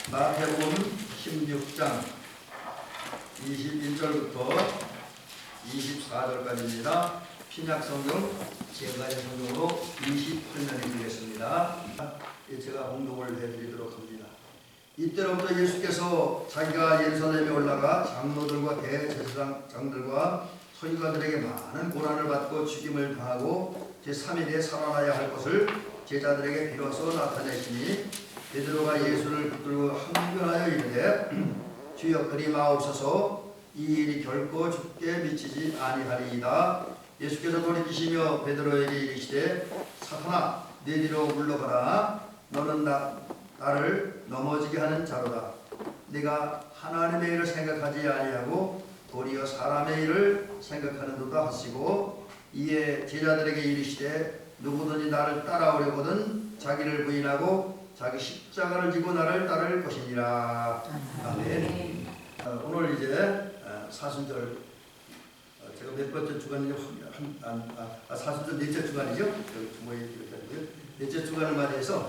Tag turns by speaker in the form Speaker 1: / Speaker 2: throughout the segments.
Speaker 1: 마태복음 16장 21절부터 24절까지입니다. 신약성경 제가의 성경으로 28년이 되겠습니다. 제가 공독을 해드리도록 합니다. 이때로부터 예수께서 자기가 예루살렘에 올라가 장로들과 대제사장들과 서기관들에게 많은 고난을 받고 죽임을 당하고 제3일에 살아나야 할 것을 제자들에게 비로소 나타내시니 베드로가 예수를 붙들고 항변하여 이르되 주여 그리 마옵소서 이 일이 결코 죽게 미치지 아니하리이다. 예수께서 돌이키시며 베드로에게 이르시되 사탄아 내 뒤로 물러가라. 너는 나를 넘어지게 하는 자로다. 네가 하나님의 일을 생각하지 아니하고 도리어 사람의 일을 생각하는도다 하시고 이에 제자들에게 이르시되 누구든지 나를 따라오려거든 자기를 부인하고 자기 십자가를 지고 나를 따를 것이니라. 아멘. 오늘 이제 사순절 제가 몇 번째 주간이죠? 사순절 넷째 주간이죠? 넷째 주간을 맞이해서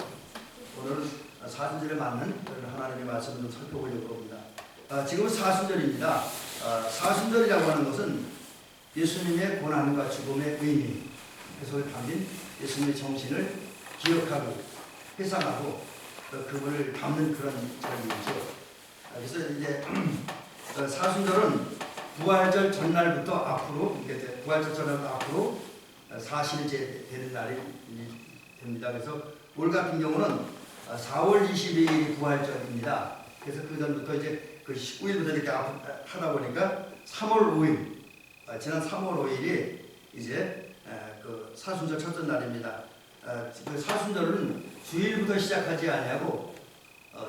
Speaker 1: 오늘은 사순절에 맞는 하나님의 말씀을 좀 살펴보려고 합니다. 지금은 사순절입니다. 사순절이라고 하는 것은 예수님의 고난과 죽음의 의미, 그래서 담긴 예수님의 정신을 기억하고 회상하고 그분을 담는 그런 절기이죠. 그래서 이제 사순절은 부활절 전날부터 앞으로, 부활절 전날부터 앞으로 40일째 되는 날이 됩니다. 그래서 올 같은 경우는 4월 22일이 부활절입니다. 그래서 그 전부터 이제 그 19일부터 이렇게 하다 보니까 3월 5일, 지난 3월 5일이 이제 그 사순절 첫째 날입니다. 그 사순절은 주일부터 시작하지 아니하고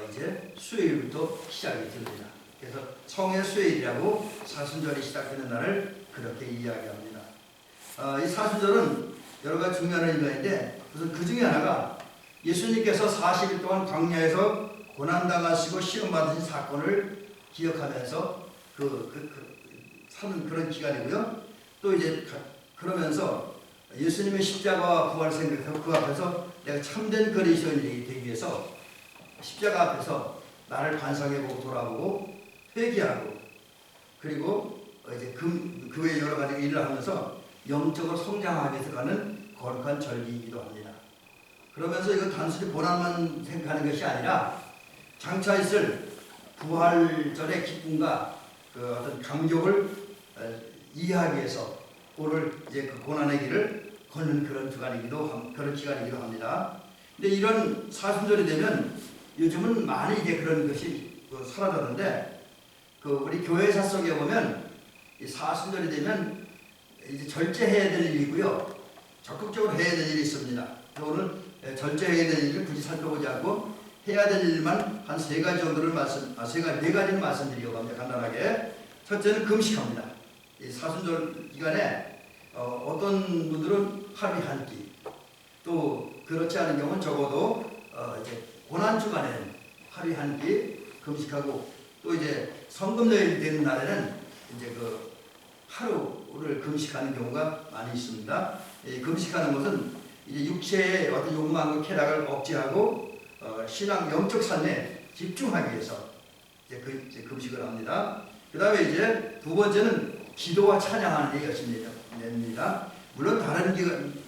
Speaker 1: 이제 수요일부터 시작이 됩니다. 그래서 성의 수요일이라고 사순절이 시작되는 날을 그렇게 이야기합니다. 이 사순절은 여러 가지 중요한 의미가 있는데 우선 그 중에 하나가 예수님께서 40일 동안 광야에서 고난당하시고 시험받으신 사건을 기억하면서 사는 그런 기간이고요. 또 이제 그러면서 예수님의 십자가와 부활을 생각해서 그 앞에서 내가 참된 그리스도인이 되기 위해서 십자가 앞에서 나를 반성해보고 돌아보고 회개하고 그리고 이제 그 외에 여러 가지 일을 하면서 영적으로 성장하기 위해서 가는 거룩한 절기이기도 합니다. 그러면서 이건 단순히 고난만 생각하는 것이 아니라 장차 있을 부활절의 기쁨과 그 어떤 감격을 이해하기 위해서 오늘 이제 그 고난의 길을 걷는 그런 그런 기간이기도 합니다. 근데 이런 사순절이 되면 요즘은 많이 이제 그런 것이 사라졌는데 우리 교회사 속에 보면 이 사순절이 되면 이제 절제해야 될 일이고요. 적극적으로 해야 될 일이 있습니다. 오늘 절제해야 될 일을 굳이 살펴보지 않고 해야 될 일만 한 네 가지 정도를 네 가지를 말씀드리려고 합니다. 간단하게. 첫째는 금식합니다. 이 사순절 기간에 어떤 분들은 하루에 한 끼, 또 그렇지 않은 경우는 적어도 이제 고난 주간에는 하루에 한 끼 금식하고 또 이제 성금요일 되는 날에는 이제 그 하루를 금식하는 경우가 많이 있습니다. 금식하는 것은 이제 육체의 어떤 욕망과 쾌락을 억제하고 신앙 영적 삶에 집중하기 위해서 이제 금식을 합니다. 그 다음에 이제 두 번째는 기도와 찬양하는 데 열심히 냅니다. 물론 다른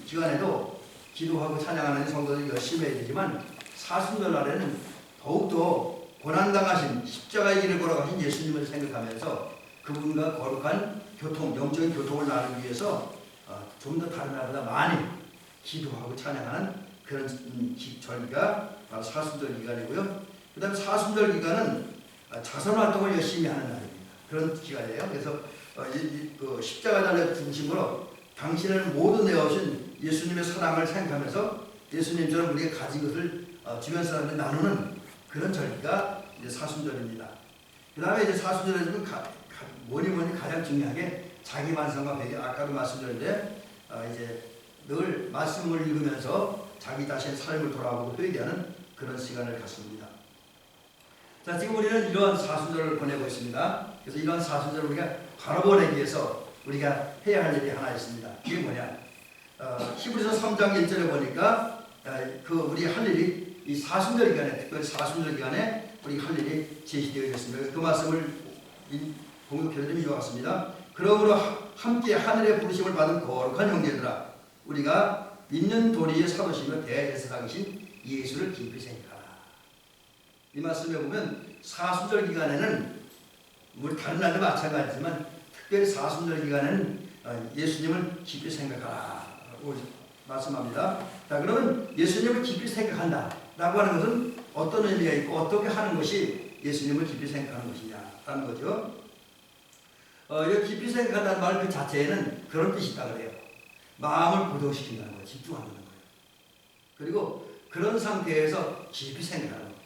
Speaker 1: 기간에도 기도하고 찬양하는 성도들이 열심히 해야 되지만 사순절 날에는 더욱더 고난당하신 십자가의 길을 걸어가신 예수님을 생각하면서 그분과 거룩한 영적인 교통을 나누기 위해서 좀 더 다른 날보다 많이 기도하고 찬양하는 그런 절기가 바로 사순절 기간이고요. 그 다음에 사순절 기간은 자선활동을 열심히 하는 날입니다. 그런 기간이에요. 그래서 그 십자가를 중심으로 당신을 모두 내어주신 예수님의 사랑을 생각하면서 예수님처럼 우리가 가진 것을 주변 사람들이 나누는 그런 절기가 이제 사순절입니다. 그 다음에 이제 사순절에는 뭐니 가장 중요하게 자기 반성과 회개, 아까도 말씀드렸는데 이제 늘 말씀을 읽으면서 자기 자신의 삶을 돌아보고 회개하는 그런 시간을 갖습니다. 자, 지금 우리는 이러한 사순절을 보내고 있습니다. 그래서 이러한 사순절을 우리가 바라보내기 위해서 우리가 해야 할 일이 하나 있습니다. 그게 뭐냐? 히브리서 3장 1절에 보니까 우리 할 일이 이 사순절 기간에, 특별히 사순절 기간에 우리가 할 일이 제시되어 있습니다. 그 말씀을 공독해드리면 이와 같습니다. 그러므로 함께 하늘의 부르심을 받은 거룩한 형제들아, 우리가 있는 도리의 사도시며 대제사장이신 예수를 깊이 생각하라. 이 말씀에 보면 사순절 기간에는 우리 다른 날도 마찬가지지만 특별히 사순절 기간에는 예수님을 깊이 생각하라고 말씀합니다. 자, 그러면 예수님을 깊이 생각한다 라고 하는 것은 어떤 의미가 있고 어떻게 하는 것이 예수님을 깊이 생각하는 것이냐라는 거죠. 이 깊이 생각한다는 말 그 자체에는 그런 뜻이 있다 그래요. 마음을 고정시킨다는 거예요. 집중한다는 거예요. 그리고 그런 상태에서 깊이 생각하는 거예요.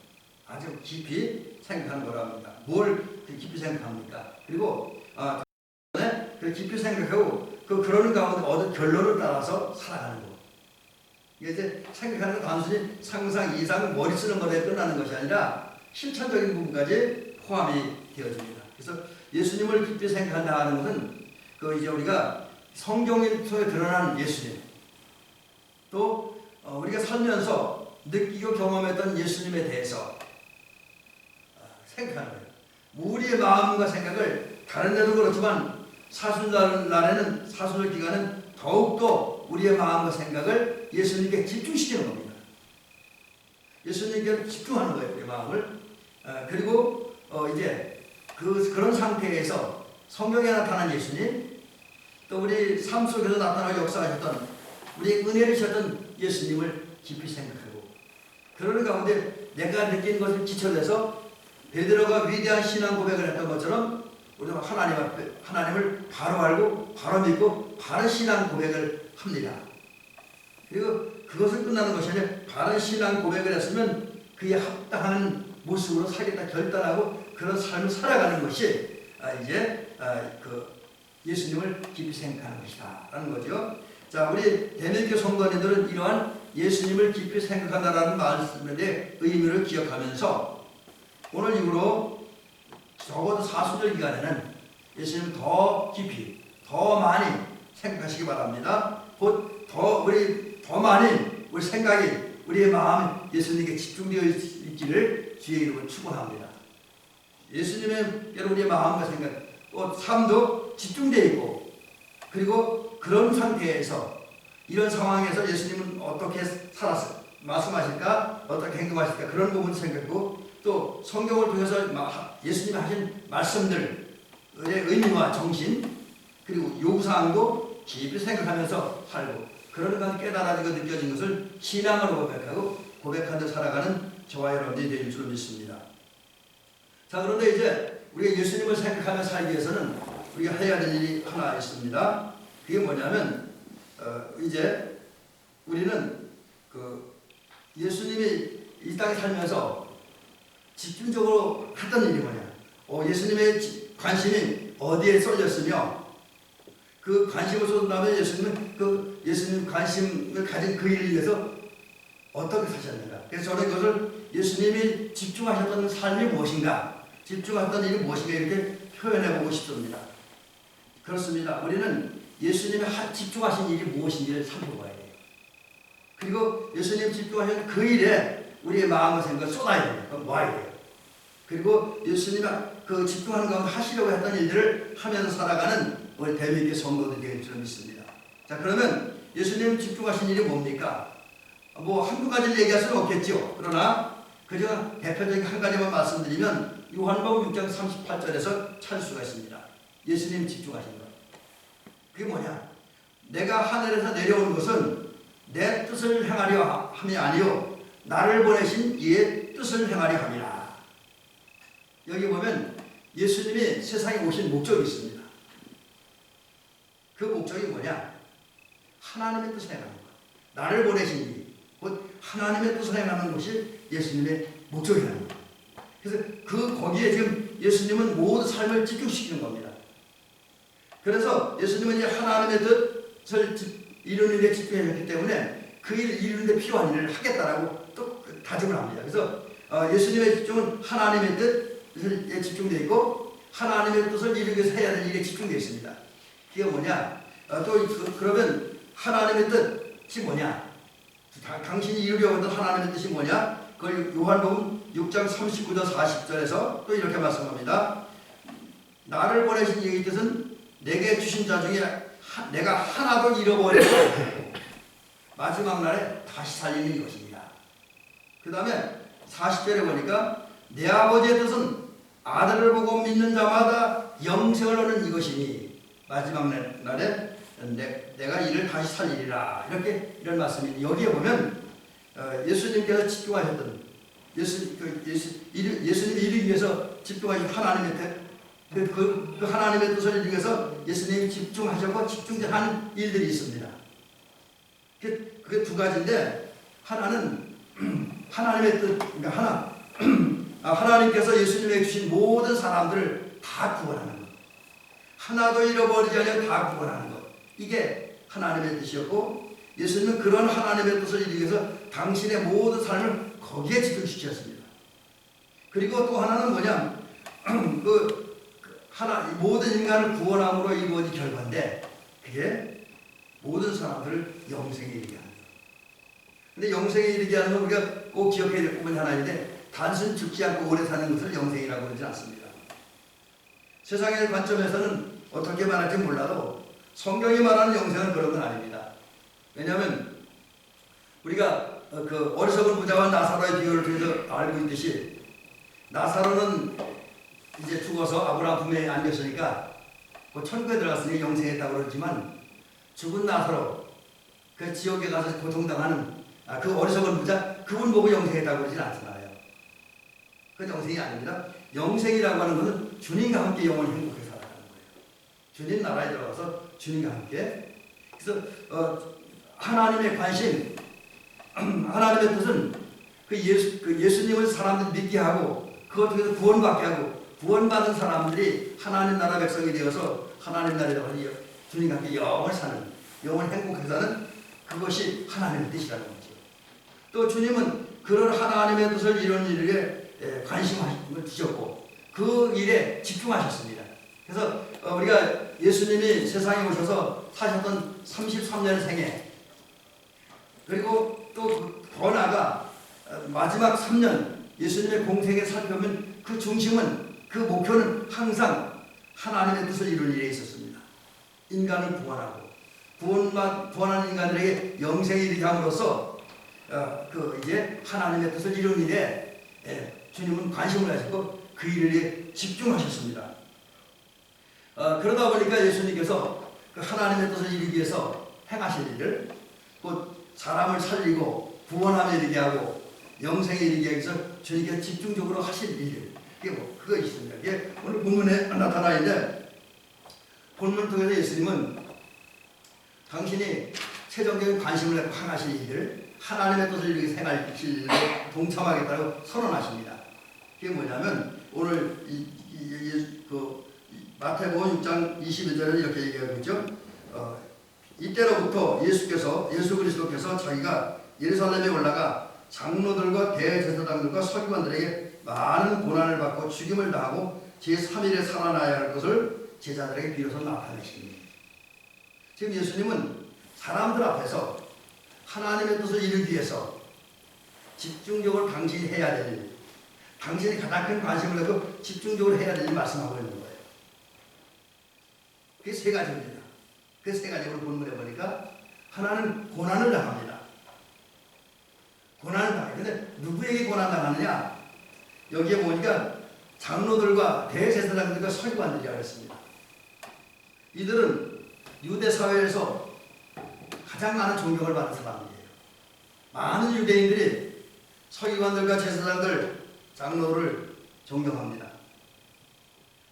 Speaker 1: 아주 깊이 생각하는 거라고 합니다. 뭘 깊이 생각합니까? 그리고 그 깊이 생각하고 그러는 가운데 얻은 결론을 따라서 살아가는 거. 이게 이제 생각하는 건 단순히 상상, 이상, 머리 쓰는 것에 끝나는 것이 아니라 실천적인 부분까지 포함이 되어집니다. 그래서 예수님을 깊이 생각한다 하는 것은 이제 우리가 성경에 드러난 예수님, 또 우리가 살면서 느끼고 경험했던 예수님에 대해서 생각하는 거예요. 우리의 마음과 생각을 다른 데도 그렇지만 사순절 기간은 더욱더 우리의 마음과 생각을 예수님께 집중시키는 겁니다. 예수님께 집중하는 거예요, 우리의 마음을. 그리고 이제 그런 상태에서 성경에 나타난 예수님, 또 우리 삶 속에서 나타나고 역사하셨던 우리 은혜를 주셨던 예수님을 깊이 생각하고, 그러는 가운데 내가 느낀 것을 지쳐내서 베드로가 위대한 신앙 고백을 했던 것처럼 우리가 하나님을 바로 알고 바로 믿고 바른 신앙 고백을 합니다. 그리고 그것을 끝나는 것이 아니라 바른 신앙 고백을 했으면 그에 합당한 모습으로 살겠다 결단하고 그런 삶을 살아가는 것이 이제 예수님을 깊이 생각하는 것이다 라는 거죠. 자, 우리 대면교 성도님들은 이러한 예수님을 깊이 생각한다라는 말씀의 의미를 기억하면서 오늘 이후로 적어도 사순절 기간에는 예수님 더 깊이, 더 많이 생각하시기 바랍니다. 곧 더 많이 우리 생각이, 우리의 마음이 예수님께 집중되어 있기를 주의 이름으로 축원합니다. 예수님의 우리의 마음과 생각, 또 삶도 집중되어 있고, 그리고 그런 상태에서 이런 상황에서 예수님은 어떻게 살았을까, 말씀하실까, 어떻게 행동하실까, 그런 부분을 생각하고, 또 성경을 통해서 예수님이 하신 말씀들의 의미와 정신, 그리고 요구사항도 깊이 생각하면서 살고, 그러는 간 깨달아지고 느껴진 것을 신앙으로 고백하며 살아가는 저와 여러분들이 되는 줄 믿습니다. 자, 그런데 이제 우리가 예수님을 생각하며 살기 위해서는 우리가 해야 될 일이 하나 있습니다. 그게 뭐냐면 이제 우리는 예수님이 이 땅에 살면서 집중적으로 했던 일이 뭐냐? 예수님의 관심이 어디에 쏠렸으며 그 관심을 쏟는다면 예수님 관심을 가진 그 일을 위해서 어떻게 사셨는가? 그래서 저는 이것을 예수님이 집중하셨던 삶이 무엇인가, 집중했던 일이 무엇인가 이렇게 표현해보고 싶습니다. 그렇습니다. 우리는 예수님이 집중하신 일이 무엇인지를 살펴봐야 돼요. 그리고 예수님 집중하신 그 일에 우리의 마음과 생각을 쏟아야 돼요. 그럼 모아야 돼요. 그리고 예수님이 집중하는 가운데 하시려고 했던 일들을 하면서 살아가는 우리 대미교회 성도들이 되길 줄 믿습니다. 자, 그러면 예수님 집중하신 일이 뭡니까? 한두 가지를 얘기할 수는 없겠죠. 그러나 그저 대표적인 한 가지만 말씀드리면 요한복음 6장 38절에서 찾을 수가 있습니다. 예수님 집중하신 것. 그게 뭐냐? 내가 하늘에서 내려온 것은 내 뜻을 행하려 함이 아니요 나를 보내신 이의 뜻을 행하려 함이라. 여기 보면 예수님이 세상에 오신 목적이 있습니다. 그 목적이 뭐냐? 하나님의 뜻을 행하는 것. 나를 보내신 이, 곧 하나님의 뜻을 행하는 것이 예수님의 목적이라는 거예요. 그래서 거기에 지금 예수님은 모든 삶을 집중시키는 겁니다. 그래서 예수님은 이제 하나님의 뜻을 이루는 일에 집중했기 때문에 그 일을 이루는 데 필요한 일을 하겠다라고 또 다짐을 합니다. 그래서 예수님의 집중은 하나님의 뜻에 집중되어 있고 하나님의 뜻을 이루기 위해서 해야 될 일에 집중되어 있습니다. 그게 뭐냐? 그러면 하나님의 뜻이 뭐냐? 당신이 이루려고 했던 하나님의 뜻이 뭐냐? 그 요한복음 6장 39절 40절에서 또 이렇게 말씀합니다. 나를 보내신 이의 뜻은 내게 주신 자 중에 내가 하나도 잃어버리지 않고 마지막 날에 다시 살리는 것입니다. 그 다음에 40절에 보니까 내 아버지의 뜻은 아들을 보고 믿는 자마다 영생을 얻는 이것이니 마지막 날에 내가 이를 다시 살리리라. 이런 말씀이 여기에 보면 예수님께서 집중하셨던 예수님이 이루기 위해서 집중하신 하나님의 그 하나님의 뜻을 이루기 위해서 예수님이 집중하셨고 집중하는 일들이 있습니다. 그게 두 가지인데 하나는 하나님의 뜻, 그러니까 하나님께서 예수님에게 주신 모든 사람들을 다 구원하는 것, 하나도 잃어버리지 않고 다 구원하는 것, 이게 하나님의 뜻이었고 예수님은 그런 하나님의 뜻을 이루기 위해서 당신의 모든 삶을 거기에 집중시켰습니다. 그리고 또 하나는 뭐냐, 모든 인간을 구원함으로 이루어진 결과인데 그게 모든 사람들을 영생에 이르게 하는 거예요. 근데 영생에 이르게 하는 건 우리가 꼭 기억해야 될 부분이 하나 있는데 단순 죽지 않고 오래 사는 것을 영생이라고 그러지 않습니다. 세상의 관점에서는 어떻게 말할지 몰라도 성경이 말하는 영생은 그런 건 아닙니다. 왜냐하면 우리가 그 어리석은 부자와 나사로의 비유를 통해서 알고 있듯이 나사로는 이제 죽어서 아브라함 품에 안겼으니까 그 천국에 들어갔으니 영생했다고 그러지만 죽은 나사로 그 지옥에 가서 고통당하는 그 어리석은 부자 그분 보고 영생했다고 그러진 않잖아요. 그건 영생이 아닙니다. 영생이라고 하는 것은 주님과 함께 영원히 행복하게 살아가는 거예요. 주님 나라에 들어가서 주님과 함께. 그래서 하나님의 관심, 하나님의 뜻은 그 예수님을 사람들이 믿게 하고 그것 통해서 구원받게 하고 구원받은 사람들이 하나님 나라 백성이 되어서 하나님 나라에 들어가서 주님과 함께 영원히 사는, 영원히 행복하게 사는 그것이 하나님의 뜻이라는 거죠. 또 주님은 그런 하나님의 뜻을 이루는 일에 관심을 주셨고 그 일에 집중하셨습니다. 그래서 우리가 예수님이 세상에 오셔서 사셨던 33년 생애 그리고 또 더 나아가 마지막 3년 예수님의 공생에 살펴보면 그 중심은 그 목표는 항상 하나님의 뜻을 이루는 일에 있었습니다. 인간을 구원하고 구원하는 인간들에게 영생에 이르게 함으로써 이제 하나님의 뜻을 이루는 일에 주님은 관심을 하셨고 그 일에 집중하셨습니다. 그러다 보니까 예수님께서 그 하나님의 뜻을 이루기 위해서 행하신 일을 곧 사람을 살리고 구원함에 이르게 하고 영생에 이르게 하기 위해서 주님께서 집중적으로 하신 일 그거 있습니다. 이게 오늘 본문에 나타나 있는데 본문을 통해서 예수님은 당신이 최종적인 관심을 갖고 행하신 일을 하나님의 뜻을 이루기 위해서 행하실 일에 동참하겠다고 선언하십니다. 그게 뭐냐면 오늘 마태복음 6장 22절에 이렇게 얘기하고 있죠. 이때로부터 예수 그리스도께서 자기가 예루살렘에 올라가 장로들과 대제사장들과 서기관들에게 많은 고난을 받고 죽임을 당하고 제3일에 살아나야 할 것을 제자들에게 비로소 나타내십니다. 지금 예수님은 사람들 앞에서 하나님의 뜻을 이루기 위해서 집중적으로 당신이 해야 될 일, 당신이 가장 큰 관심을 갖고 집중적으로 해야 될 일 말씀하고 있는 거예요. 그게 세 가지입니다. 그 세 가지를 본문에 보니까 하나는 고난을 당합니다. 고난을 당해요. 근데 누구에게 고난당하느냐? 여기에 보니까 장로들과 대제사장들과 서기관들이라고 했습니다. 이들은 유대 사회에서 가장 많은 존경을 받는 사람들이에요. 많은 유대인들이 서기관들과 제사장들, 장로를 존경합니다.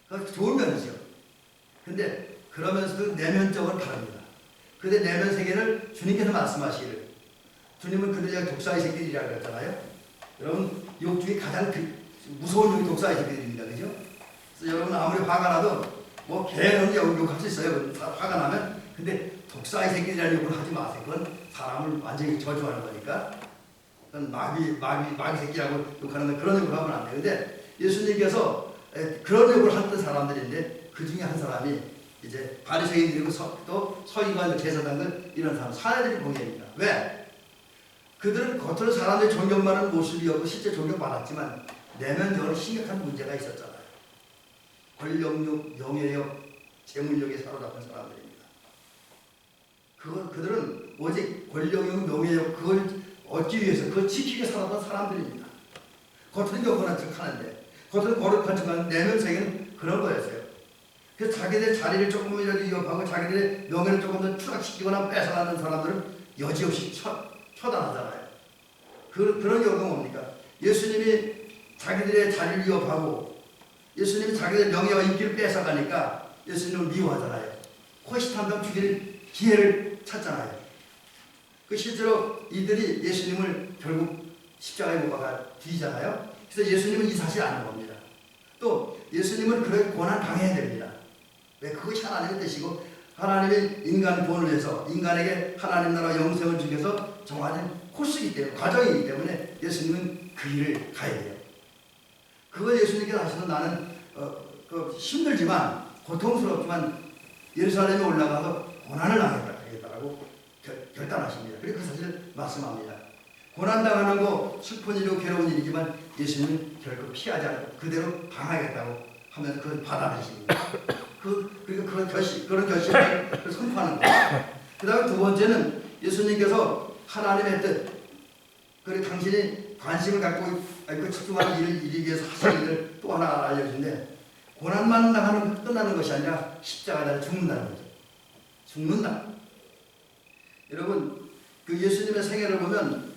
Speaker 1: 그건 좋은 면이죠. 근데 그러면서도 내면적으로 다릅니다. 그들의 내면 세계를 주님께서 말씀하시기를 주님은 그들이 독사의 새끼들이라고 그랬잖아요. 여러분 욕 중에 가장 무서운 욕이 독사의 새끼들입니다. 그죠? 그래서 여러분 아무리 화가 나도 뭐 개는 욕할 수 있어요. 화가 나면. 근데 독사의 새끼들이라는 욕을 하지 마세요. 그건 사람을 완전히 저주하는 거니까. 그건 마귀 새끼라고 욕하는 그런 욕을 하면 안 돼요. 근데 예수님께서 그런 욕을 했던 사람들인데 그 중에 한 사람이 이제 바리새인들이고 또 서기관 제사장들 이런 사람 사내들이 공예입니다. 왜? 그들은 겉으로 사람들이 존경받는 모습이었고 실제 존경받았지만 내면적으로 심각한 문제가 있었잖아요. 권력욕, 명예욕, 재물욕에 사로잡힌 사람들입니다. 그들은 오직 권력욕, 명예욕 그걸 얻기 위해서 그걸 지키기 위해 살았던 사람들입니다. 겉으로는 경건한 척하는데 겉으로는 거룩한 척하는 내면 세계는 그런 거였어요. 그래서 자기들의 자리를 조금이라도 위협하고 자기들의 명예를 조금 더 추락시키거나 뺏어가는 사람들은 여지없이 처단하잖아요. 그런 경우가 뭡니까? 예수님이 자기들의 자리를 위협하고 예수님이 자기들의 명예와 인기를 뺏어가니까 예수님을 미워하잖아요. 호시탐탐 죽일 기회를 찾잖아요. 그 실제로 이들이 예수님을 결국 십자가에 못 박아 뒤지잖아요. 그래서 예수님은 이 사실을 아는 겁니다. 또 예수님은 그렇게 고난 당해야 됩니다. 왜? 그것이 하나님의 뜻이고 하나님이 인간 구원을 위해서 인간에게 하나님 나라 영생을 주기 위해서 정하는 코스이기 때문에 과정이기 때문에 예수님은 그 일을 가야 돼요. 그걸 예수님께서 하셔서 나는 힘들지만 고통스럽지만 예루살렘에 올라가서 고난을 당하겠다라고 결단하십니다. 그리고 그 사실을 말씀합니다. 고난당하는 거 슬픈 일이고 괴로운 일이지만 예수님은 결코 피하지 않고 그대로 당하겠다고 하면서 그걸 받아내십니다. 그리고 그런 결심을 선포하는 거예요. 그 다음에 두 번째는 예수님께서 하나님의 뜻, 그리고 당신이 관심을 갖고 집중하는 일을 이루기 위해서 하시는 일을 또 하나 알려주는데 고난만 당하는 끝나는 것이 아니라 십자가에 죽는다는 거죠. 죽는다. 여러분 그 예수님의 생애를 보면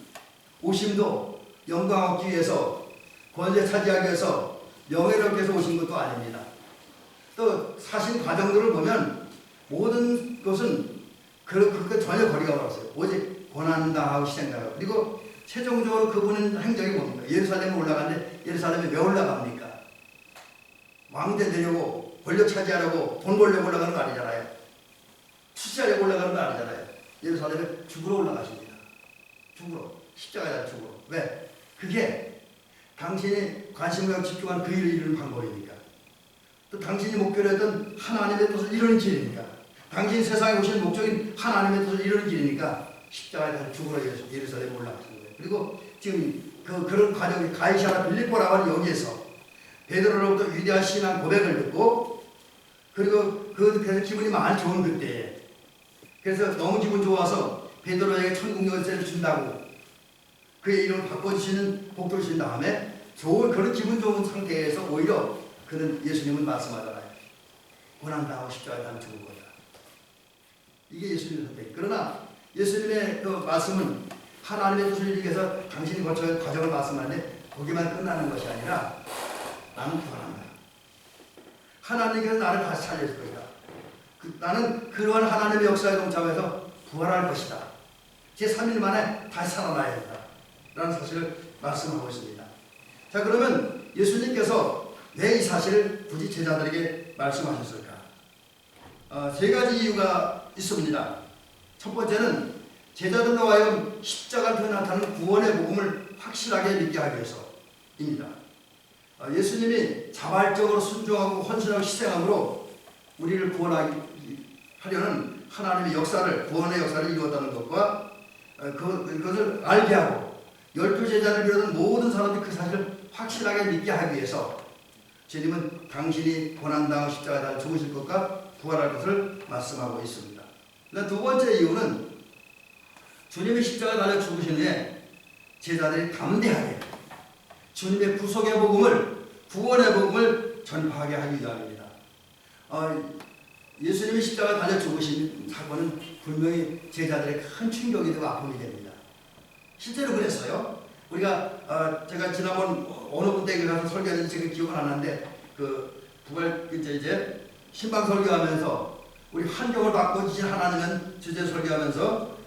Speaker 1: 오심도 영광 얻기 위해서 권세 차지하기 위해서 명예를 얻기 위해서 오신 것도 아닙니다. 또 사신 과정들을 보면 모든 것은 그렇게 전혀 거리가 멀었어요. 오직 고난당하고 희생당하고 그리고 최종적으로 그분의 행적이 뭡니까? 예루살렘에 올라가는데 예루살렘에 왜 올라갑니까? 왕대 되려고 권력 차지하려고 돈 벌려고 올라가는 거 아니잖아요. 투자하려고 올라가는 거 아니잖아요. 예루살렘에 죽으러 올라가십니다. 죽으러. 십자가에 죽으러. 왜? 그게 당신이 관심을 갖고 집중한 그 일을 이루는 방법이니까. 또 당신이 목표로 했던 하나님의 뜻을 이루는 길이니까. 당신이 세상에 오신 목적인 하나님의 뜻을 이루는 길이니까 십자가에 죽으러 예루살렘에 올라가신 거예요. 그리고 지금 그런 과정이 가이사라 빌립보라고 하는 여기에서 베드로로부터 위대한 신앙 고백을 듣고 그리고 그래서 기분이 많이 좋은 그때에 그래서 너무 기분 좋아서 베드로에게 천국 열쇠를 준다고 그의 이름을 바꿔주시는 복도를 주신 다음에 좋은 그런 기분 좋은 상태에서 오히려 그는 예수님은 말씀하잖아요. 고난당하고 십자가에 달려 죽은 거다. 이게 예수님의 선택. 그러나 예수님의 그 말씀은 하나님의 뜻을 이루기 위해서 당신이 거쳐야 과정을 말씀하는데 거기만 끝나는 것이 아니라 나는 구원한다. 하나님께서 나를 다시 살려줄 것이다. 나는 그러한 하나님의 역사에 동참해서 부활할 것이다. 제3일 만에 다시 살아나야 된다. 라는 사실을 말씀하고 있습니다. 자, 그러면 예수님께서 왜 이 사실을 굳이 제자들에게 말씀하셨을까? 세 가지 이유가 있습니다. 첫 번째는 제자들로 하여금 십자가를 통해 나타나는 구원의 복음을 확실하게 믿게 하기 위해서입니다. 예수님이 자발적으로 순종하고 헌신하고 희생함으로 우리를 구원하려는 하나님의 역사를 구원의 역사를 이루었다는 것과 그것을 알게 하고 12제자를 비롯한 모든 사람들이 그 사실을 확실하게 믿게 하기 위해서 주님은 당신이 고난당하고 십자가에 달려 죽으실 것과 부활할 것을 말씀하고 있습니다. 두 번째 이유는 주님이 십자가에 달려 죽으신 후에 제자들이 담대하게 주님의 구속의 복음을 구원의 복음을 전파하게 하기 위함입니다. 예수님이 십자가에 달려 죽으신 사건은 분명히 제자들의 큰 충격이 되고 아픔이 됩니다. 실제로 그랬어요. 우리가 제가 지난번 어느 군데 가서 설교했는지 지금 기억은 안 나는데 부활 이제 신방 설교하면서 우리 환경을 바꿔주신 하나님은 주제 설교하면서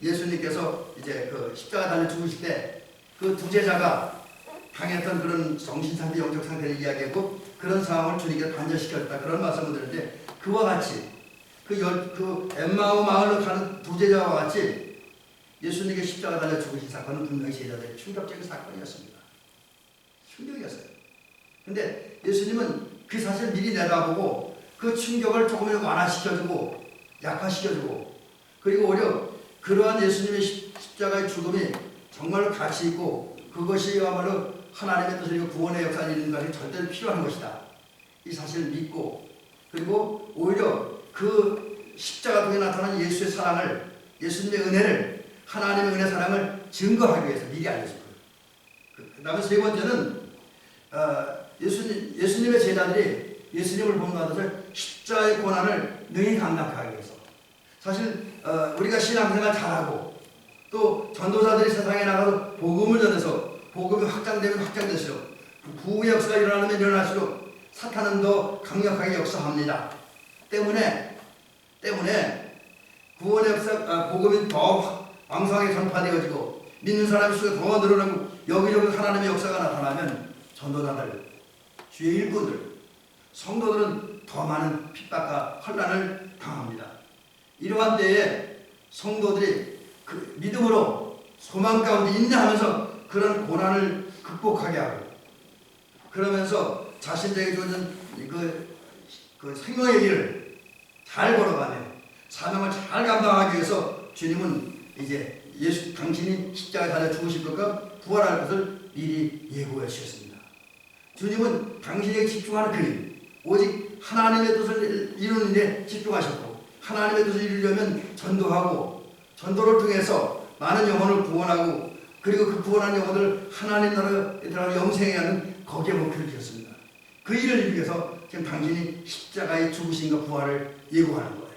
Speaker 1: 예수님께서 이제 십자가 달려 죽으실 때 그 두 제자가 당했던 그런 정신상태, 영적 상태를 이야기했고 그런 상황을 주님께서 반전시켰다 그런 말씀을 드렸는데 그와 같이 엠마오 마을로 가는 두 제자와 같이 예수님께 십자가 달려 죽으신 사건은 분명히 제자들의 충격적인 사건이었습니다. 충격이었어요. 근데 예수님은 그 사실을 미리 내다보고 그 충격을 조금이라도 완화시켜주고 약화시켜주고 그리고 오히려 그러한 예수님의 십자가의 죽음이 정말 가치 있고 그것이야말로 하나님의 뜻을 이루고 구원의 역사를 이루는 것이 절대로 필요한 것이다. 이 사실을 믿고 그리고 오히려 그 십자가 통해 나타난 예수의 사랑을 예수님의 은혜를 하나님의 은혜 사랑을 증거하기 위해서 미리 알려준 거예요. 그 다음에 세 번째는 예수님의 제자들이 예수님을 본받아서 십자가의 고난을 능히 감당하기 위해서 사실 우리가 신앙생활 잘하고 또 전도사들이 세상에 나가서 복음을 전해서 복음이 확장되면 확장될수록 부흥의 역사가 일어나면 일어날수록 사탄은 더 강력하게 역사합니다. 때문에 구원의 역사, 복음이 더 왕성하게 전파되어지고 믿는 사람의 수가 더 늘어나고 여기저기 하나님의 역사가 나타나면 전도자들, 주의 일꾼들, 성도들은 더 많은 핍박과 혼란을 당합니다. 이러한 때에 성도들이 그 믿음으로 소망 가운데 인내하면서 그런 고난을 극복하게 하고 그러면서 자신들에게 주어진 그 생명의 길을 잘 걸어가며 사명을 잘 감당하기 위해서 주님은 이제 당신이 십자가에 달려 죽으실 것과 부활할 것을 미리 예고해 주셨습니다. 주님은 당신에게 집중하는 그림, 오직 하나님의 뜻을 이루는 데 집중하셨고 하나님의 뜻을 이루려면 전도하고 전도를 통해서 많은 영혼을 구원하고 그리고 그 구원한 영혼들을 하나님 나라에 들어가 영생에 하는 거기에 목표를 두셨습니다. 그 일을 이루기 위해서 지금 당신이 십자가의 죽으심과 부활을 예고하는 거예요.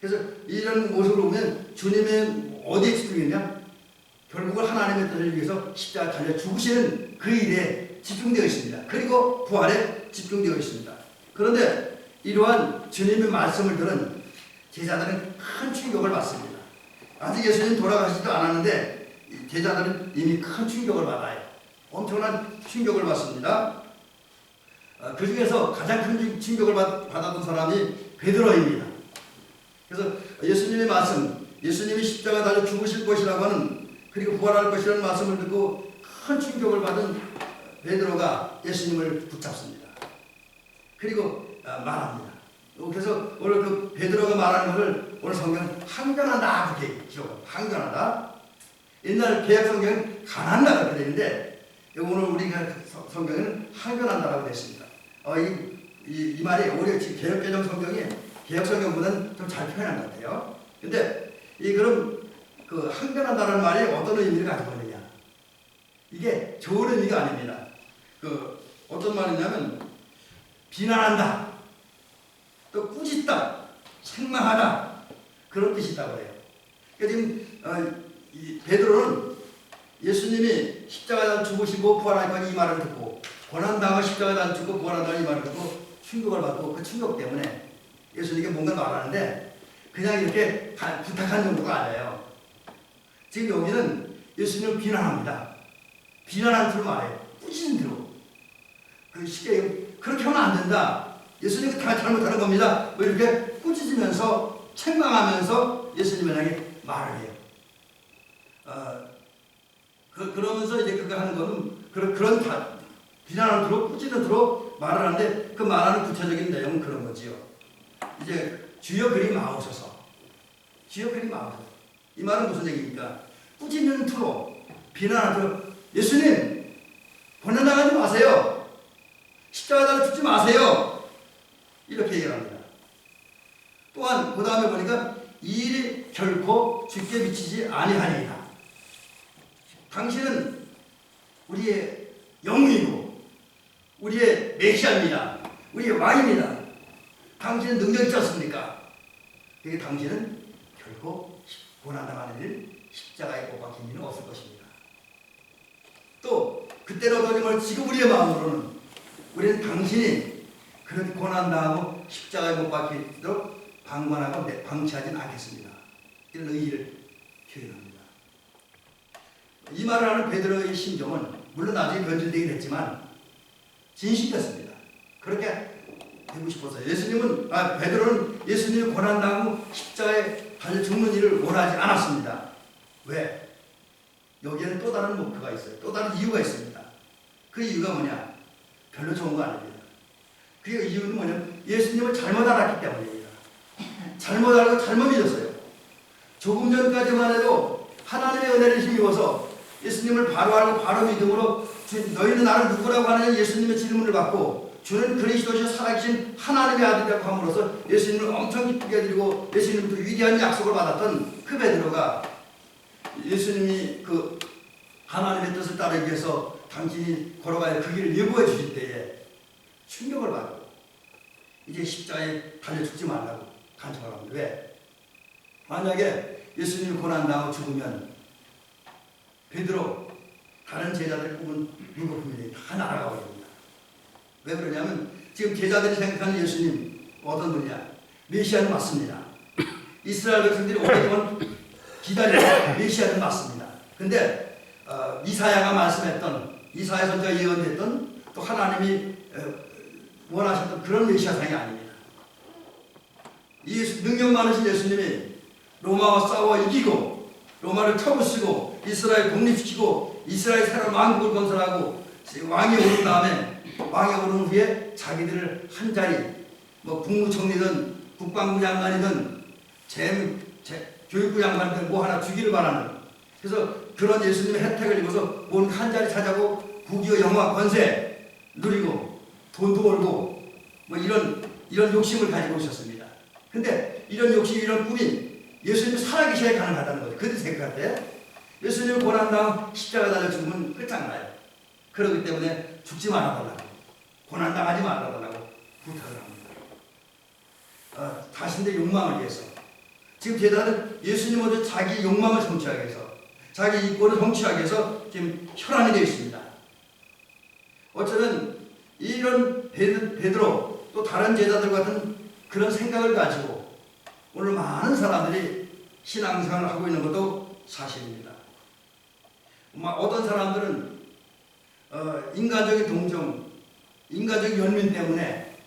Speaker 1: 그래서 이런 모습을 보면 주님의 어디에 집중했냐? 결국은 하나님의 뜻을 위해서 십자가 달려 죽으시는 그 일에 집중되어 있습니다. 그리고 부활에 집중되어 있습니다. 그런데 이러한 주님의 말씀을 들은 제자들은 큰 충격을 받습니다. 아직 예수님 돌아가시지도 않았는데 제자들은 이미 큰 충격을 받아요. 엄청난 충격을 받습니다. 그 중에서 가장 큰 충격을 받았던 사람이 베드로입니다. 그래서 예수님의 말씀, 예수님이 십자가 달려 죽으실 것이라고 하는 그리고 부활할 것이라는 말씀을 듣고 큰 충격을 받은 베드로가 예수님을 붙잡습니다. 그리고 말합니다. 그래서 오늘 그 베드로가 말하는 것을 오늘 성경은 항변한다 이렇게 기록합니다. 항변하다. 옛날 개약 성경은 가난다 이렇게 되어 있는데 오늘 우리가 성경에는 항변한다라고 되어 있습니다. 이 말이 오히려 개혁개정 성경이 개혁 성경보다는 좀 잘 표현한 것 같아요. 근데 그럼 그 항변한다는 말이 어떤 의미를 가지고 있느냐? 이게 좋은 의미가 아닙니다. 어떤 말이냐면 비난한다, 또 꾸짖다, 책망하다 그런 뜻이 있다고 해요. 그러니까 지금 베드로는 예수님이 십자가에 죽으시고 부활하니까 이 말을 듣고 고난당하 십자가에 죽고 부활한다는 이 말을 듣고 충격을 받고 그 충격 때문에 예수님께 뭔가 말하는데 그냥 이렇게 부탁한 정도가 아니에요. 지금 여기는 예수님을 비난합니다. 비난하는 틀로 말해요. 꾸짖는 틀로. 쉽게 그렇게 하면 안 된다. 예수님이 다 잘못하는 겁니다. 뭐 이렇게 꾸짖으면서 책망하면서 예수님을 향해 말을 해요. 그러면서 이제 그거 하는 거는 그런 비난하는 틀로 꾸짖는 틀로 말을 하는데 그 말하는 구체적인 내용은 그런 거지요. 이제 주여 그리 마옵소서. 주여 그리 마옵소서. 이 말은 무슨 얘기입니까? 꾸짖는 틀로 비난하는 틀로 예수님 고난당하지 마세요. 십자가에 죽지 마세요. 이렇게 얘기를 합니다. 또한 그 다음에 보니까 이 일이 결코 주께 미치지 아니하리이다. 당신은 우리의 영웅이고 우리의 메시아입니다. 우리의 왕입니다. 당신은 능력 있지 않습니까? 그게 당신은 결코 고난당하는 일, 십자가에 못 박힌 일은 없을 것입니다. 또 그때로 더님을 지금 우리의 마음으로는 우리는 당신이 그렇게 고난당하고 십자가에 못 박히도록 방관하고 방치하지는 않겠습니다. 이런 의의를 표현합니다. 이 말을 하는 베드로의 심정은 물론 나중에 변질되긴 했지만 진실됐습니다. 그렇게 되고 싶어서 베드로는 예수님이 고난당하고 십자가에 달려 죽는 일을 원하지 않았습니다. 왜? 여기에는 또 다른 목표가 있어요. 또 다른 이유가 있습니다. 그 이유가 뭐냐? 별로 좋은 거 아닙니다. 그 이유는 뭐냐면 예수님을 잘못 알았기 때문입니다. 잘못 알고 잘못 믿었어요. 조금 전까지만 해도 하나님의 은혜를 힘입어서 예수님을 바로 알고 바로 믿음으로 너희는 나를 누구라고 하느냐 예수님의 질문을 받고 주는 그리스도시요 살아계신 하나님의 아들이라고 함으로써 예수님을 엄청 기쁘게 드리고 예수님부터 위대한 약속을 받았던 그 베드로가 예수님이 그 하나님의 뜻을 따르기 위해서 당신이 걸어가야 그 길을 예고해 주실 때에 충격을 받고 이제 십자가에 달려 죽지 말라고 간청을 합니다. 왜? 만약에 예수님이 고난당하고 죽으면 베드로 다른 제자들 꿈은 물거품이 다 날아가 버립니다. 왜 그러냐면 지금 제자들이 생각하는 예수님 어떤 분이냐? 메시아는 맞습니다. 이스라엘 백성들이 오랫동안 기다리는 메시아는 맞습니다. 근데 이사야가 말씀했던 이사야 선지자가 예언했던 또 하나님이 원하셨던 그런 메시아상이 아닙니다. 이 능력 많으신 예수님이 로마와 싸워 이기고 로마를 쳐부수고 이스라엘 독립시키고 이스라엘 새로운 왕국을 건설하고 왕이 오른 다음에 왕이 오른 후에 자기들을 한 자리 뭐 국무총리든 국방부 장관이든 교육부 장관이든 뭐 하나 주기를 바라는 그래서 그런 예수님의 혜택을 입어서 온 한 자리 차지하고 국위와 영화 권세 누리고 돈도 벌고 뭐 이런 욕심을 가지고 있었습니다. 근데 이런 욕심 이런 꿈이 예수님이 살아계셔야 가능하다는 거죠. 그때 생각할 때 예수님 고난당 십자가 달려 죽으면 끝장나요. 그렇기 때문에 죽지 말아달라고 고난당하지 말아달라고 부탁을 합니다. 자신의 욕망을 위해서 지금 제자는 예수님 먼저 자기 욕망을 성취하기 위해서 자기 이권을 성취하기 위해서 지금 혈안이 되어 있습니다. 어쩌면 이런 베드로 또 다른 제자들 같은 그런 생각을 가지고 오늘 많은 사람들이 신앙생활을 하고 있는 것도 사실입니다. 어떤 사람들은 인간적인 동정, 인간적인 연민 때문에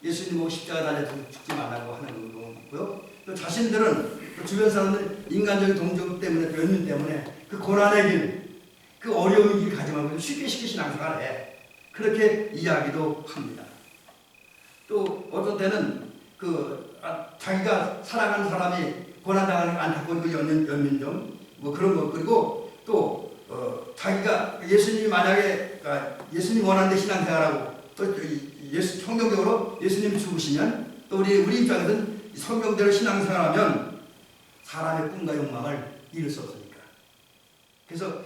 Speaker 1: 예수님 십자가 달려 죽지 말라고 하는 경우도 있고요. 또 자신들은 또 주변 사람들 인간적인 동정 때문에 연민 때문에 그 고난의 길, 그 어려움의 길 가지 말고 쉽게 신앙생활을 해. 그렇게 이야기도 합니다. 또 어떤 때는 자기가 사랑하는 사람이 고난당하는 안타까운 그 연민점 뭐 그런 것 그리고 또 자기가 예수님이 만약에 예수님 원하는 데 신앙생활하고 또 성경적으로 예수님이 죽으시면 또 우리 입장에서는 성경대로 신앙생활하면 사람의 꿈과 욕망을 이룰 수 없으니까. 그래서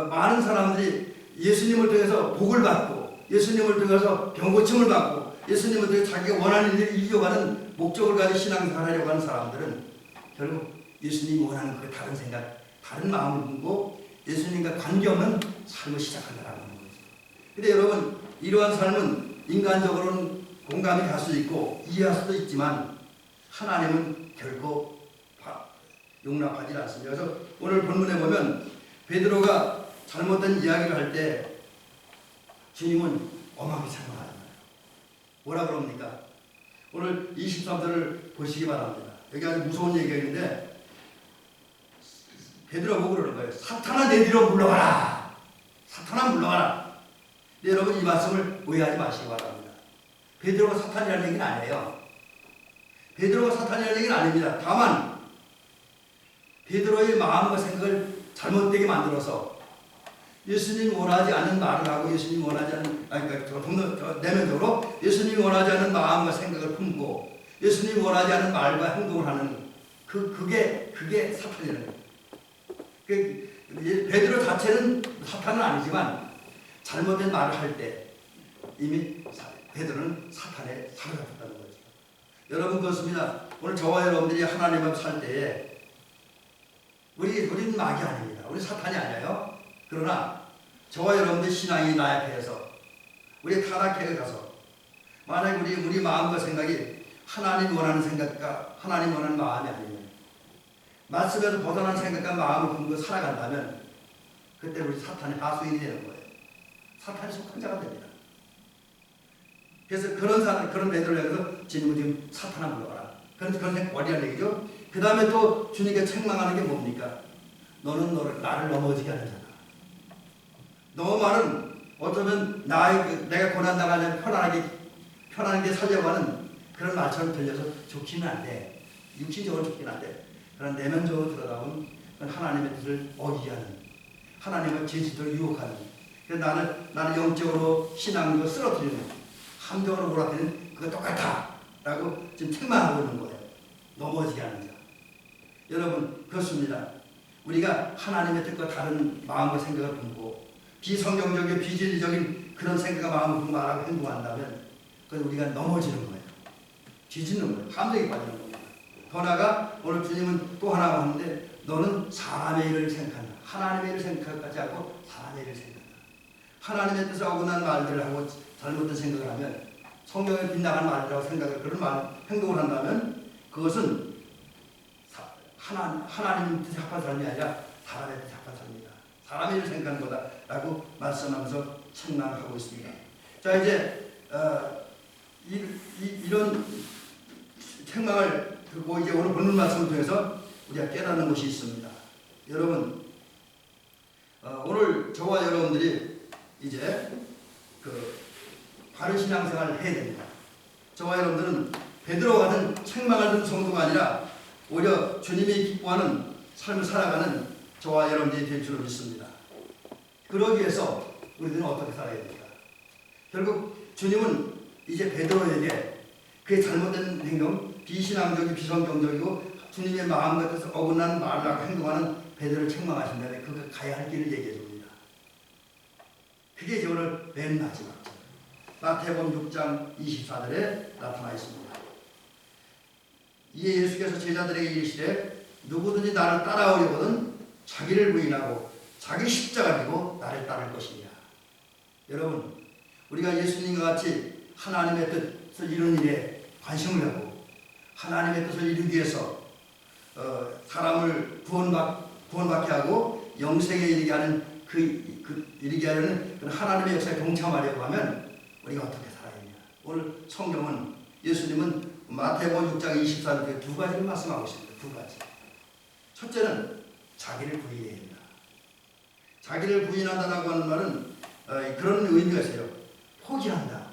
Speaker 1: 많은 사람들이 예수님을 통해서 복을 받고 예수님을 통해서 병고침을 받고 예수님을 통해서 자기가 원하는 일을 이겨가는 목적을 가지고 신앙생활하려고 하는 사람들은 결국 예수님이 원하는 그 다른 생각, 다른 마음을 품고 예수님과 관계없는 삶을 시작한다는 거죠. 근데 여러분 이러한 삶은 인간적으로는 공감이 갈 수도 있고 이해할 수도 있지만 하나님은 결코 용납하지 않습니다. 그래서 오늘 본문에 보면 베드로가 잘못된 이야기를 할 때 주님은 엄하게 생각하는 거예요. 뭐라 그럽니까? 오늘 23절을 보시기 바랍니다. 여기 아주 무서운 얘기가 있는데 베드로가 뭐 그러는 거예요? 사탄아 내 뒤로 물러가라. 사탄아 물러가라. 근데 여러분 이 말씀을 오해하지 마시기 바랍니다. 베드로가 사탄이라는 얘기는 아니에요. 베드로가 사탄이라는 얘기는 아닙니다. 다만 베드로의 마음과 생각을 잘못되게 만들어서 예수님이 원하지 않는 말을 하고 예수님이 원하지 않는 내면적으로 예수님이 원하지 않는 마음과 생각을 품고 예수님이 원하지 않는 말과 행동을 하는 그게 사탄이라는 거예요. 베드로 자체는 사탄은 아니지만 잘못된 말을 할 때 이미 베드로는 사탄에 사로잡혔다는 거죠. 여러분 그렇습니다. 오늘 저와 여러분들이 하나님 앞에 살 때에 우리는 마귀 아닙니다. 우리 사탄이 아니에요. 그러나 저와 여러분들 신앙이 나약해서 우리 타락해 가서 만약 우리 마음과 생각이 하나님 원하는 생각과 하나님 원하는 마음이 아니면 말씀에서 벗어난 생각과 마음을 품고 살아간다면 그때 우리 사탄의 하수인이 되는 거예요. 사탄이 속한 자가 됩니다. 그래서 그런 베드로를 향해서 주님은 지금 사탄아 물러가라. 그런 생각 어리한 얘기죠. 그 다음에 또 주님께 책망하는 게 뭡니까? 너는 나를 넘어지게 하는 자다. 너 말은 어쩌면 내가 고난당하면 편안하게 살려고 하는 그런 말처럼 들려서 좋기는 한데 육신적으로 좋긴 한데 그런 내면적으로 들여다보면 하나님의 뜻을 어기게 하는, 하나님의 제지도를 유혹하는, 그래서 나는 영적으로 신앙으로 쓰러뜨리는, 함정으로 몰아뜨리는 그거 똑같아 라고 지금 책망하고 있는 거예요. 넘어지게 하는 자. 여러분 그렇습니다. 우리가 하나님의 뜻과 다른 마음과 생각을 품고 비성경적이고 비진리적인 그런 생각과 마음을 품고 말하고 행동한다면 그건 우리가 넘어지는 거예요. 뒤집는 거예요. 함정에 빠지는 겁니다. 더 나아가 오늘 주님은 또 하나 하는데 너는 사람의 일을 생각한다. 하나님의 일을 생각하지 않고 사람의 일을 생각한다. 하나님의 뜻에 어긋난 말들을 하고 잘못된 생각을 하면, 성경에 빗나간 말이라고 생각을, 그런 말, 행동을 한다면 그것은 하나님 뜻에 합한 삶이 아니라 사람의 뜻에 합한 삶이다. 사람의 일을 생각하는 거다라고 말씀하면서 책망하고 있습니다. 자, 이제 이런 책망을 듣고 이제 오늘 본문 말씀을 통해서 우리가 깨닫는 것이 있습니다. 여러분, 오늘 저와 여러분들이 이제 바른 신앙생활을 해야 됩니다. 저와 여러분들은 베드로와 같은 책망을 듣는 성도가 아니라 오히려 주님이 기뻐하는 삶을 살아가는 저와 여러분들이 될 줄로 믿습니다. 그러기 위해서 우리들은 어떻게 살아야 됩니까? 결국 주님은 이제 베드로에게 그의 잘못된 행동, 비신앙적이고 비성경적이고 주님의 마음과 뜻을 어긋난 말을 하고 행동하는 베드로를 책망하신 다음에 그가 가야 할 길을 얘기해 줍니다. 그게 이제 오늘 맨 마지막 절 마태복음 6장 24절에 나타나 있습니다. 이에 예수께서 제자들에게 이르시되 누구든지 나를 따라오려거든 자기를 부인하고 자기 십자가 지고 나를 따를 것이냐. 여러분, 우리가 예수님과 같이 하나님의 뜻을 이루는 일에 관심을 갖고 하나님의 뜻을 이루기 위해서 사람을 구원받게 하고 영생에 이르게 하는 이르게 하는 하나님의 역사에 동참하려고 하면 우리가 어떻게 살아야 되냐. 오늘 성경은 예수님은 마태복음 6장 24절에 두 가지를 말씀하고 있습니다. 두 가지. 첫째는 자기를 부인해야 된다. 자기를 부인한다라고 하는 말은 그런 의미가 있어요. 포기한다.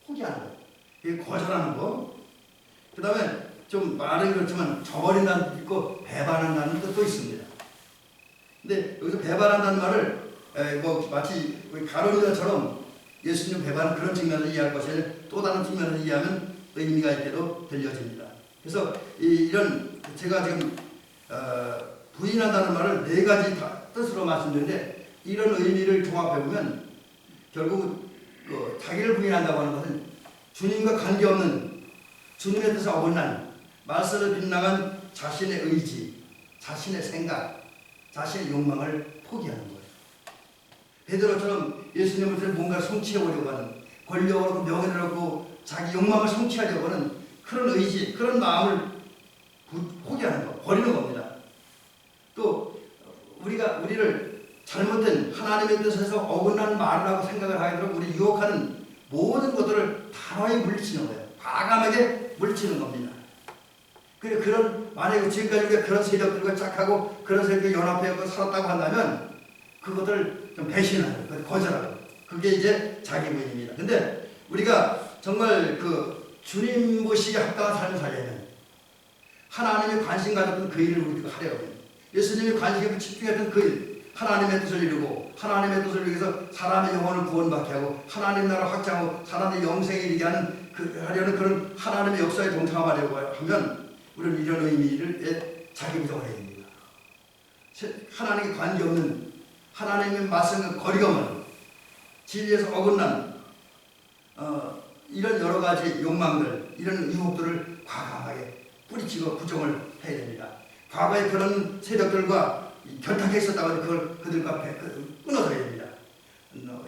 Speaker 1: 포기하는 거. 이게 거절하는 거. 그 다음에 좀 말은 그렇지만 저버린다는 뜻도 있고 배반한다는 뜻도 있습니다. 근데 여기서 배반한다는 말을 마치 가론유다처럼 예수님 배반은 그런 측면을 이해할 것이 아니라 또 다른 측면을 이해하면 의미가 있게도 들려집니다. 그래서 이런 제가 지금 부인한다는 말을 네 가지 뜻으로 말씀드렸는데 이런 의미를 종합해 보면 결국 자기를 부인한다고 하는 것은 주님과 관계없는 주님의 뜻에 어긋난 말씀을 빗나간 자신의 의지, 자신의 생각, 자신의 욕망을 포기하는 거예요. 베드로처럼 예수님을 통해 뭔가를 성취해보려고 하는, 권력을 얻고 명예를 얻고 자기 욕망을 성취하려고 하는 그런 의지, 그런 마음을 포기하는 거, 버리는 겁니다. 또 우리를 잘못된 하나님의 뜻에서 어긋난 말을 하고 생각을 하게 되면 우리 유혹하는 모든 것들을 단호히 물리치는 거예요. 과감하게 물리치는 겁니다. 만약에 지금까지 우리가 그런 세력들과 짝하고 그런 세력과 연합해서 살았다고 한다면 그것을 좀 배신하는, 거절하는, 그게 이제 자기 부인입니다. 근데 우리가 정말 주님 보시기에 합당한 삶을 살려면 하나님의 관심 가졌던 그 일을 우리가 하려고 해요. 예수님이 관심에 집중했던 그 일, 하나님의 뜻을 이루고 하나님의 뜻을 위해서 사람의 영혼을 구원받게 하고 하나님 나라 확장하고 사람의 영생에 이르게 하는 하려는 그런 하나님의 역사에 동참하려고 하면 우리는 이런 의미를 자기 부정을 해야 됩니다. 하나님께 관계없는 하나님의 말씀과 거리가 먼 진리에서 어긋난 이런 여러 가지 욕망들, 이런 유혹들을 과감하게 뿌리치고 부정을 해야 됩니다. 과거에 그런 세력들과 결탁해 있었다고 그들과 끊어서야 됩니다.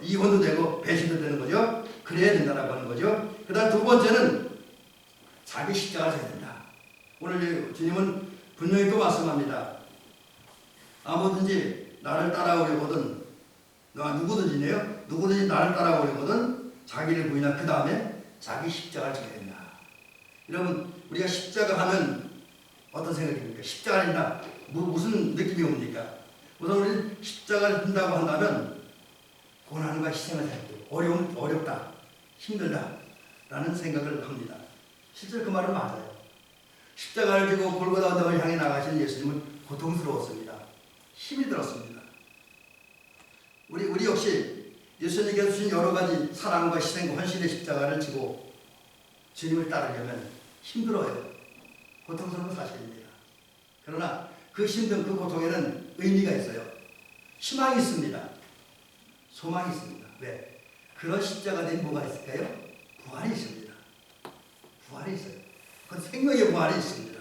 Speaker 1: 이혼도 되고 배신도 되는 거죠. 그래야 된다라고 하는 거죠. 그 다음 두 번째는 자기 십자가를 져야 된다. 오늘 주님은 분명히 또 말씀합니다. 아무든지 나를 따라오려거든, 누구든지네요. 누구든지 나를 따라오려거든 자기를 부인하고 그 다음에 자기 십자가를 져야 된다. 여러분, 우리가 십자가 하면 어떤 생각입니까? 십자가 된다. 무슨 느낌이 옵니까? 우선 우리는 십자가를 든다고 한다면 고난과 희생을 해야 돼요. 어렵다, 힘들다 라는 생각을 합니다. 실제로 그 말은 맞아요. 십자가를 지고 골고다 언덕을 향해 나가신 예수님은 고통스러웠습니다. 힘이 들었습니다. 우리 역시 예수님께서 주신 여러 가지 사랑과 희생과 헌신의 십자가를 지고 주님을 따르려면 힘들어요. 고통스러운 사실입니다. 그러나 그 힘든 그 고통에는 의미가 있어요. 희망이 있습니다. 소망이 있습니다. 왜? 그런 십자가 된 뭐가 있을까요? 부활이 있습니다. 부활이 있어요. 그 생명의 부활이 있습니다.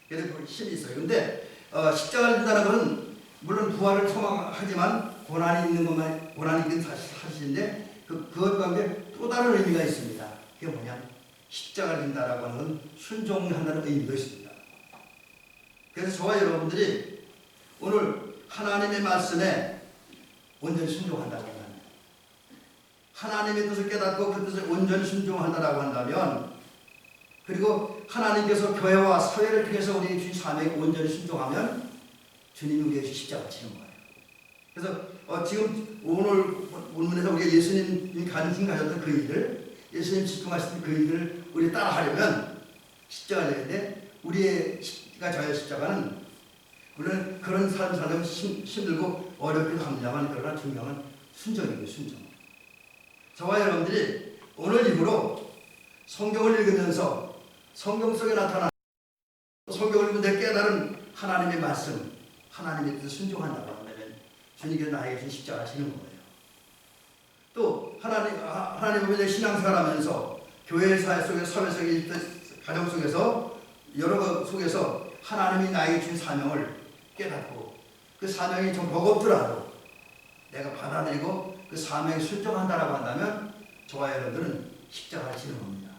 Speaker 1: 그래서 그 힘이 있어요. 근데 십자가를 진다는 것은 물론 부활을 소망하지만 고난이 있는 것만 고난이 있는 사실인데 그것과 함께 또 다른 의미가 있습니다. 그게 뭐냐? 십자가를 진다라고 하는 건 순종한다는 의미도 있습니다. 그래서 저와 여러분들이 오늘 하나님의 말씀에 온전히 순종한다고 한다면, 하나님의 뜻을 깨닫고 그 뜻을 온전히 순종한다라고 한다면, 그리고 하나님께서 교회와 사회를 통해서 우리에게 주신 사명에 온전히 순종하면 주님이 우리에게 십자가 지는 거예요. 그래서 지금 오늘 본문에서 우리가 예수님이 가졌던 그 일을, 예수님 집중하시던 그 일을 우리 따라하려면 십자가를 졌는데, 우리가 져야 십자가는 물론 그런 삶을 살려면 힘들고 어렵기도 합니다만, 그러나 중요한 건 순종이에요. 순종. 저와 여러분들이 오늘 이후로 성경을 읽으면서 성경 속에 나타난, 성경을 읽으면서 깨달은 하나님의 말씀, 하나님의 뜻을 순종한다고 한다면 주님께서 나에게 주신 십자가를 지는 거예요. 또 하나님의 신앙생활하면서 교회 사회 속에서, 사회 속에서, 가정 속에서, 여러 것 속에서 하나님이 나에게 주신 사명을 깨닫고 그 사명이 좀 버겁더라도 내가 받아들이고 그 사명에 순종한다라고 한다면 저와 여러분들은 십자가를 지는 겁니다.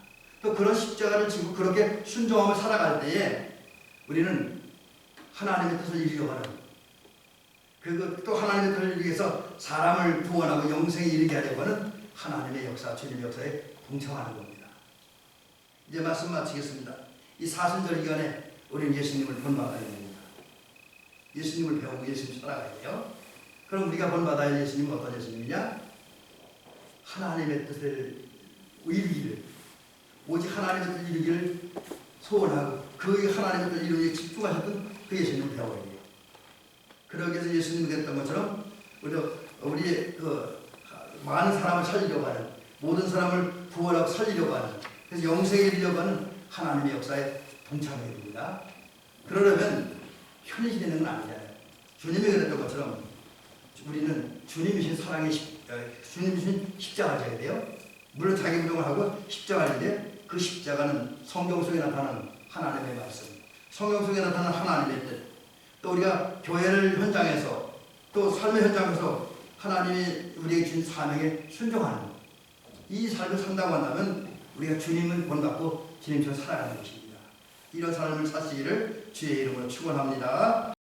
Speaker 1: 또 그런 십자가를 지고 그렇게 순종하며 살아갈 때에 우리는 하나님의 뜻을 이루려고 하는, 그리고 또 하나님의 뜻을 이루기 위해서 사람을 구원하고 영생에 이르게 하려고 하는 하나님의 역사, 주님의 역사에 동참하는 겁니다. 이제 말씀 마치겠습니다. 이 사순절 기간에 우리는 예수님을 본받아야 됩니다. 예수님을 배우고 예수님 따라가야 돼요. 그럼 우리가 본받아야 할 예수님은 어떤 예수님이냐? 하나님의 뜻을 이루기를, 오직 하나님의 뜻을 이루기를 소원하고 그 하나님의 뜻을 이루기에 집중하셨던 그 예수님을 배워야 돼요. 그러기 위해서 예수님이 그랬던 것처럼 우리의 그 많은 사람을 살리려고 하는, 모든 사람을 구원하고 살리려고 하는, 그래서 영생에 이르려고 하는 하나님의 역사에 동참해야 됩니다. 그러려면 편히 지내는 건 아니잖아요. 주님이 그랬던 것처럼 우리는 주님이신 사랑의 주님이신 십자가를 져야 돼요. 물론 자기 부정을 하고 십자가를 지는데, 그 십자가는 성경 속에 나타나는 하나님의 말씀, 성경 속에 나타나는 하나님의 뜻, 또 우리가 교회를 현장에서 또 삶의 현장에서 하나님이 우리에게 주신 사명에 순종하는 이 삶을 산다고 한다면 우리가 주님을 본받고 주님처럼 살아가는 것입니다. 이런 삶을 사시기를 주의 이름으로 축원합니다.